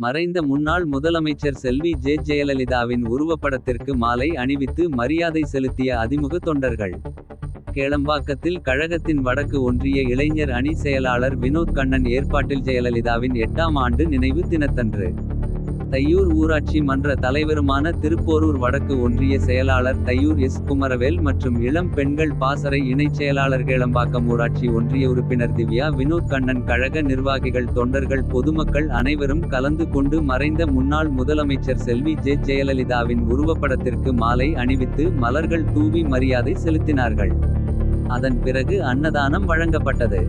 மறைந்த முன்னாள் முதலமைச்சர் செல்வி ஜெயலலிதாவின் உருவப்படத்திற்கு மாலை அணிவித்து மரியாதை செலுத்திய அதிமுக தொண்டர்கள். கேளம்பாக்கத்தில் கழகத்தின் வடக்கு ஒன்றிய இளைஞர் அணி செயலாளர் வினோத் கண்ணன் ஏற்பாட்டில் ஜெயலலிதாவின் 8ஆம் ஆண்டு நினைவு தினத்தன்று தையூர் ஊராட்சி மன்ற தலைவருமான திருப்போரூர் வடக்கு ஒன்றிய செயலாளர் தையூர் எஸ். குமரவேல் மற்றும் இளம் பெண்கள் பாசறை இணைச் செயலாளர் கேளம்பாக்கம் ஊராட்சி ஒன்றிய உறுப்பினர் திவ்யா வினோத் கண்ணன் கழக நிர்வாகிகள் தொண்டர்கள் பொதுமக்கள் அனைவரும் கலந்து கொண்டு மறைந்த முன்னாள் முதலமைச்சர் செல்வி ஜெயலலிதாவின் உருவப்படத்திற்கு மாலை அணிவித்து மலர்கள் தூவி மரியாதை செலுத்தினார்கள். அதன் பிறகு அன்னதானம் வழங்கப்பட்டது.